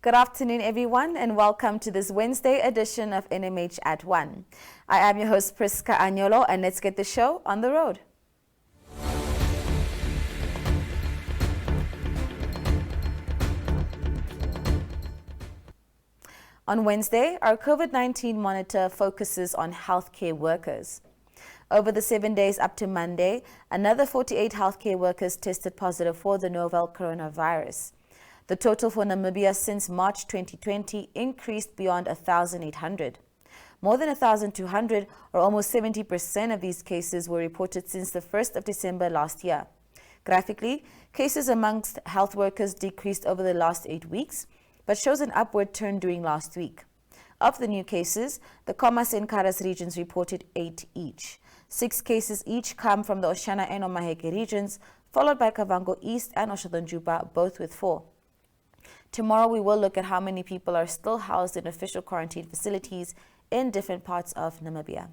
Good afternoon, everyone, and welcome to this Wednesday edition of NMH at 1. I am your host, Priska Agnolo, and let's get the show on the road. On Wednesday, our COVID-19 monitor focuses on healthcare workers. Over the 7 days up to Monday, another 48 healthcare workers tested positive for the novel coronavirus. The total for Namibia since March 2020 increased beyond 1,800. More than 1,200, or almost 70% of these cases, were reported since the 1st of December last year. Graphically, cases amongst health workers decreased over the last 8 weeks, but shows an upward turn during last week. Of the new cases, the Khomas and Karas regions reported 8 each. 6 cases each come from the Oshana and Omaheke regions, followed by Kavango East and Oshadonjuba, both with 4. Tomorrow, we will look at how many people are still housed in official quarantine facilities in different parts of Namibia.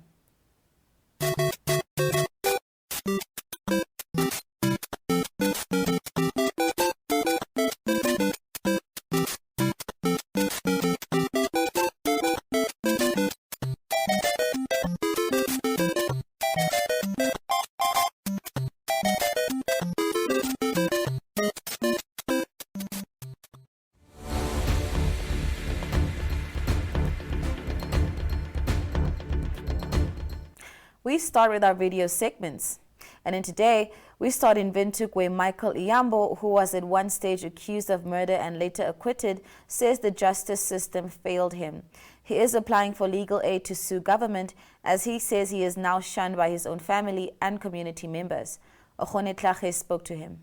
We start with our video segments. And in today, we start in Windhoek, where Michael Iyambo, who was at one stage accused of murder and later acquitted, says the justice system failed him. He is applying for legal aid to sue government, as he says he is now shunned by his own family and community members. Okhone Tlhache spoke to him.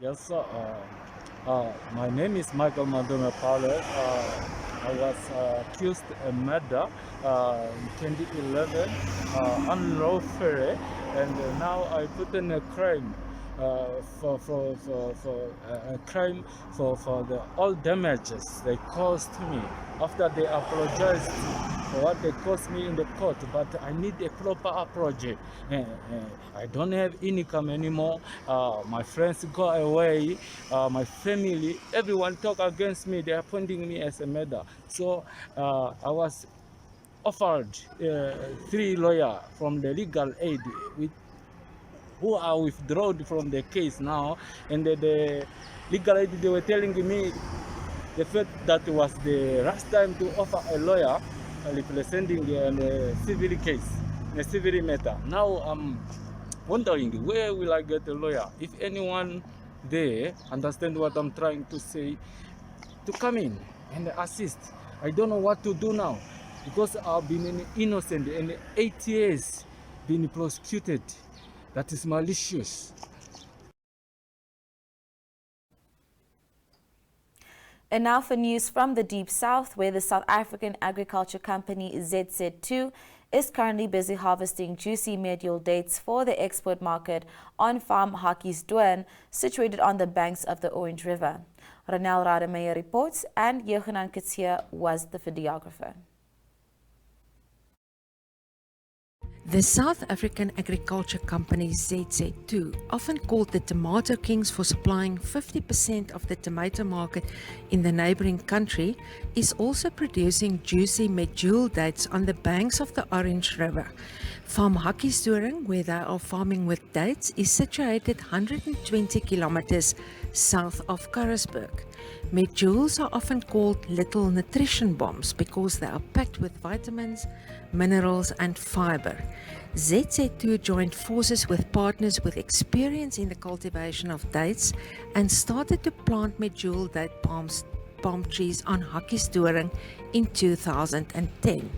Yes, my name is Michael Mandome Paulo. I was accused of murder in 2011, unlawfully, and now I put in a crime for a crime for the all damages they caused me after they apologized for what they caused me in the court. But I need a proper approach. I don't have income anymore. My friends go away. My family, everyone talk against me. They are pointing me as a murderer. So I was offered 3 lawyers from the legal aid who are withdrawn from the case now, and the legal aid, they were telling me the fact that was the last time to offer a lawyer representing a civil case, a civil matter. Now I'm wondering, where will I get a lawyer? If anyone there understand what I'm trying to say, to come in and assist. I don't know what to do now, because I've been innocent and 8 years been prosecuted. That is malicious. And now for news from the Deep South, where the South African agriculture company ZZ2 is currently busy harvesting juicy medial dates for the export market on farm Hakkiesdoorn, situated on the banks of the Orange River. Ronel Rademeier reports, and Johanan Kitsia was the videographer. The South African agriculture company ZZ2, often called the Tomato Kings for supplying 50% of the tomato market in the neighboring country, is also producing juicy medjool dates on the banks of the Orange River. Farm Hakkiesdoorn, where they are farming with dates, is situated 120 kilometers south of Karasburg. Medjools are often called little nutrition bombs because they are packed with vitamins, minerals and fiber. ZZ2 joined forces with partners with experience in the cultivation of dates and started to plant medjool date palm trees on Hakkiesdoorn in 2010.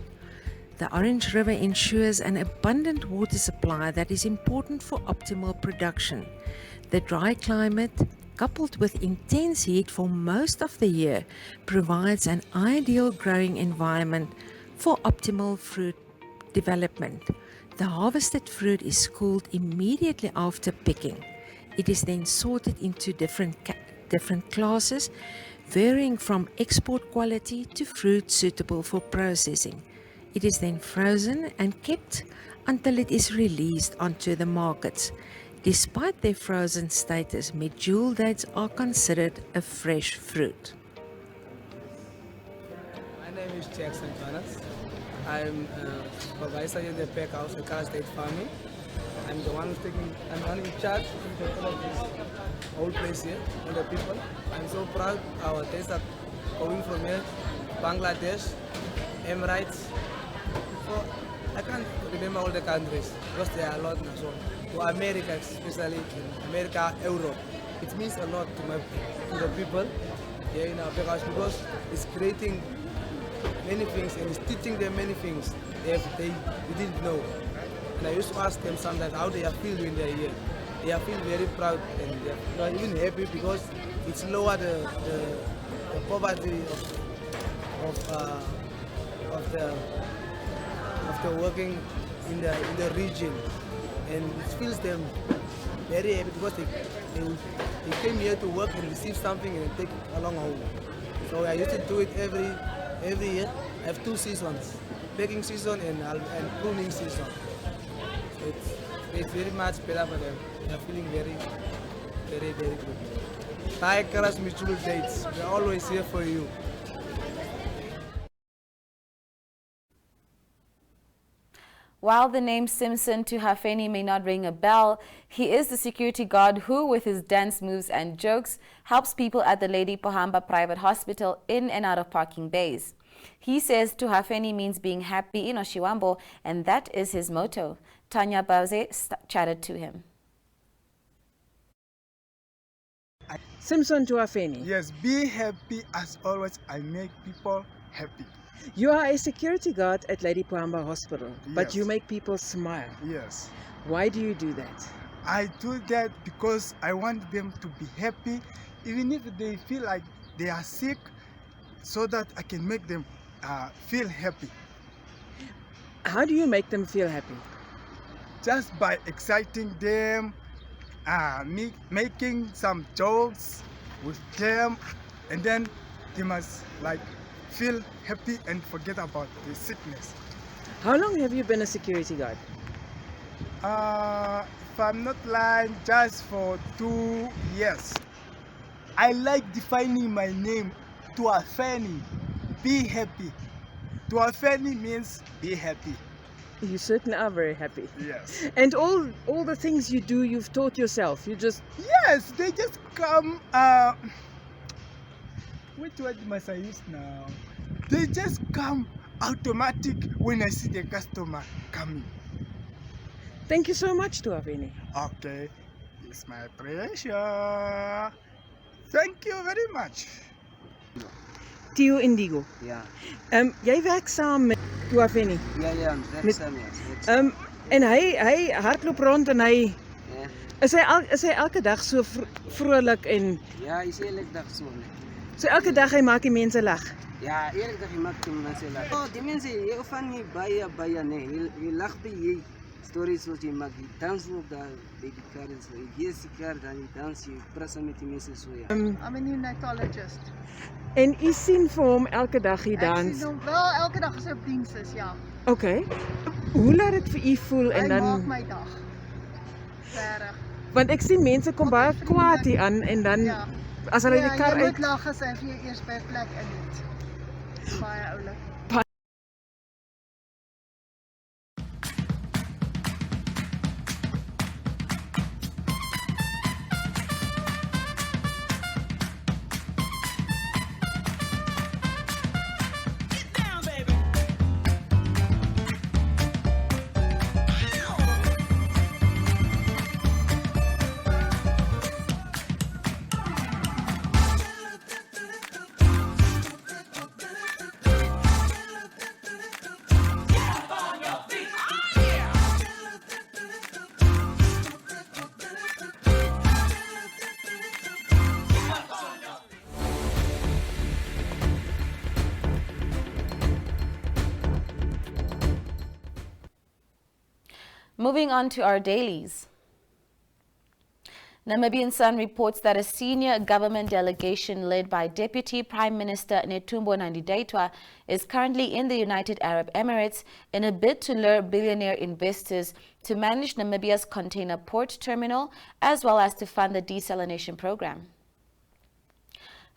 The Orange River ensures an abundant water supply that is important for optimal production. The dry climate, coupled with intense heat for most of the year, provides an ideal growing environment for optimal fruit development. The harvested fruit is cooled immediately after picking. It is then sorted into different classes, varying from export quality to fruit suitable for processing. It is then frozen and kept until it is released onto the markets. Despite their frozen status, medjool dates are considered a fresh fruit. My name is Jackson Jonas. I'm supervisor in the pack house at Kara State Farming. I'm the one in charge of this whole place here and the people. I'm so proud our days are going from here, Bangladesh, Emirates. So I can't remember all the countries because there are a lot now. So to America, especially America, Europe, it means a lot to the people here in our pack house because it's creating many things and it's teaching them many things they didn't know. And I used to ask them sometimes how they feel when they're here. They feel very proud and they are even happy because it's lower the poverty of the working in the region, and it feels them very happy because they came here to work and receive something and take it along home. So I used to do it every year. I have 2 seasons, baking season and pruning season. So it's very much better for them. They are feeling very, very, very good. Thai Karas Mutual Dates, we are always here for you. While the name Simpson to Hafeni may not ring a bell, he is the security guard who, with his dance moves and jokes, helps people at the Lady Pohamba Private Hospital in and out of parking bays. He says to Hafeni means being happy in Oshiwambo, and that is his motto. Tanya Bauze chatted to him. Simpson to Afeni. Yes, be happy as always. I make people happy. You are a security guard at Lady Pohamba Hospital, but Yes. you make people smile. Yes, Why do you do that? I do that because I want them to be happy, even if they feel like they are sick, so that I can make them feel happy. How do you make them feel happy? Just by exciting them, making some jokes with them, and then they must like feel happy and forget about the sickness. How long have you been a security guard? If I'm not lying, just for 2 years. I like defining my name, Tuafeni, be happy. Tuafeni means be happy. You certainly are very happy. Yes. And all the things you do, you've taught yourself. You just Yes, they just come. Which word must I use now? They just come automatic when I see the customer coming. thank you so much to Afeni. Okay, it's my pleasure. Thank you very much. Tio Indigo. Ja, Jy werk saam met Tuafeni. ja, werksaam ja. En hy hardloop rond en hy Ja, is hy elke dag so vrolik en ja, is eerlijk dag zo. so elke dag hy maak die mense lag. Ja, eerlijk dag je maakt die mensen lachen. Oh, die mensen, je van die baya, nee. Je lacht bij je stories wat je maakt. Je danst op dat bij die kaart. Je geeft die kaart en je dans, je praat met die mensen zo, ja. I'm a neonatologist. En u sien vir hom elke dag hier Ek dans. sien hom wel elke dag as hy op diens is, ja. Okay. Hoe laat dit vir u voel en Hy maak dan my dag. Regtig. want ek sien mense kom baie kwaad hier aan en dan Ja. as hulle die kar jy uit moet lag as hy vir jou eers by 'n plek in het. Baie oulik. Moving on to our dailies. Namibian Sun reports that a senior government delegation led by Deputy Prime Minister Netumbo Nandi-Ndaitwah is currently in the United Arab Emirates in a bid to lure billionaire investors to manage Namibia's container port terminal as well as to fund the desalination program.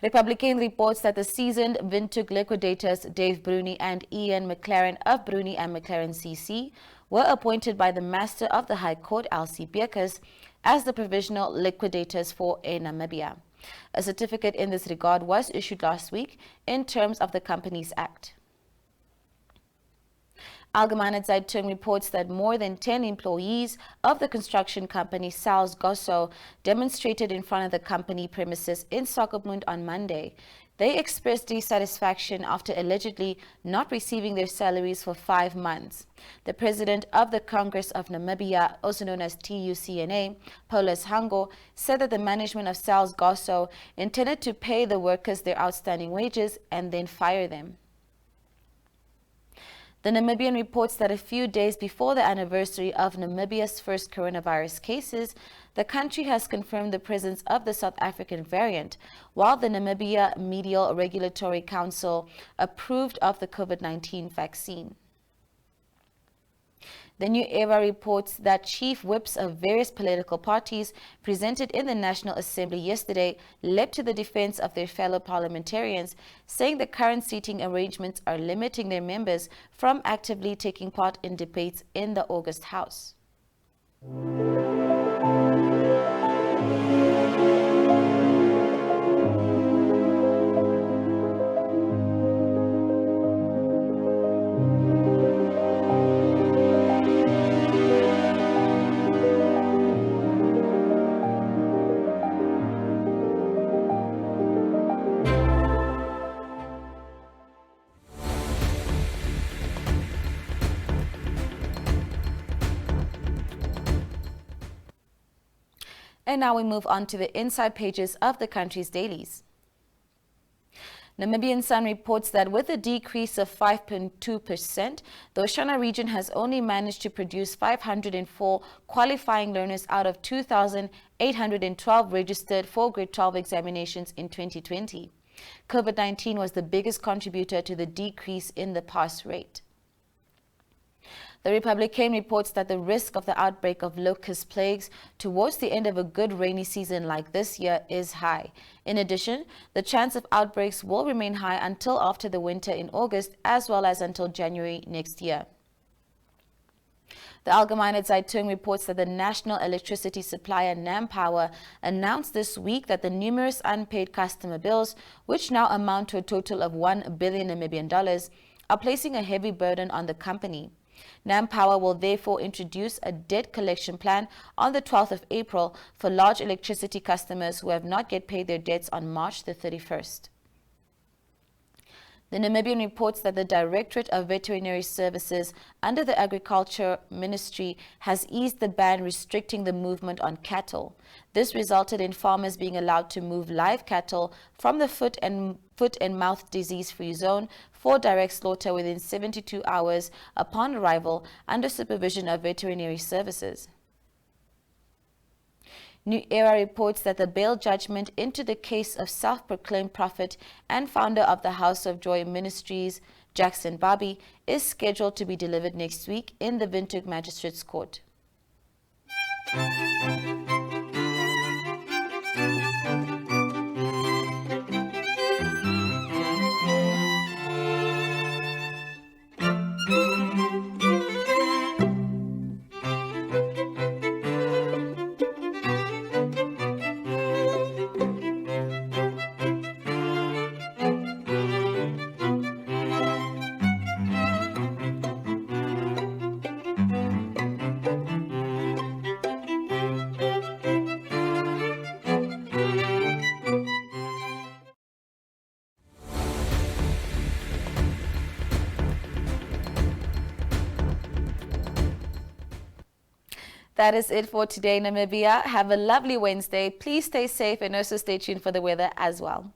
Republican reports that the seasoned Windhoek liquidators Dave Bruni and Ian McLaren of Bruni and McLaren CC were appointed by the Master of the High Court, L.C. Beekers, as the provisional liquidators for Air Namibia. A certificate in this regard was issued last week in terms of the Companies Act. Allgemeine Zeitung reports that more than 10 employees of the construction company Sals Gosso demonstrated in front of the company premises in Swakopmund on Monday. They expressed dissatisfaction after allegedly not receiving their salaries for 5 months. The president of the Congress of Namibia, also known as TUCNA, Paulus Hango, said that the management of Sals Gosso intended to pay the workers their outstanding wages and then fire them. The Namibian reports that a few days before the anniversary of Namibia's first coronavirus cases, the country has confirmed the presence of the South African variant, while the Namibia Medical Regulatory Council approved of the COVID-19 vaccine. The New Era reports that chief whips of various political parties presented in the National Assembly yesterday leapt to the defense of their fellow parliamentarians, saying the current seating arrangements are limiting their members from actively taking part in debates in the August House. And now we move on to the inside pages of the country's dailies. Namibian Sun reports that with a decrease of 5.2%, the Oshana region has only managed to produce 504 qualifying learners out of 2,812 registered for grade 12 examinations in 2020. COVID-19 was the biggest contributor to the decrease in the pass rate. The Republican reports that the risk of the outbreak of locust plagues towards the end of a good rainy season like this year is high. In addition, the chance of outbreaks will remain high until after the winter in August as well as until January next year. The Allgemeine Zeitung reports that the national electricity supplier NamPower announced this week that the numerous unpaid customer bills, which now amount to a total of $1 billion Namibian dollars, are placing a heavy burden on the company. NamPower will therefore introduce a debt collection plan on the 12th of April for large electricity customers who have not yet paid their debts on March the 31st. The Namibian reports that the Directorate of Veterinary Services under the Agriculture Ministry has eased the ban restricting the movement on cattle. This resulted in farmers being allowed to move live cattle from the foot and mouth disease-free zone for direct slaughter within 72 hours upon arrival under supervision of veterinary services. New Era reports that the bail judgment into the case of self-proclaimed prophet and founder of the House of Joy Ministries, Jackson Barbie, is scheduled to be delivered next week in the Windhoek Magistrates Court. That is it for today, Namibia. Have a lovely Wednesday. Please stay safe and also stay tuned for the weather as well.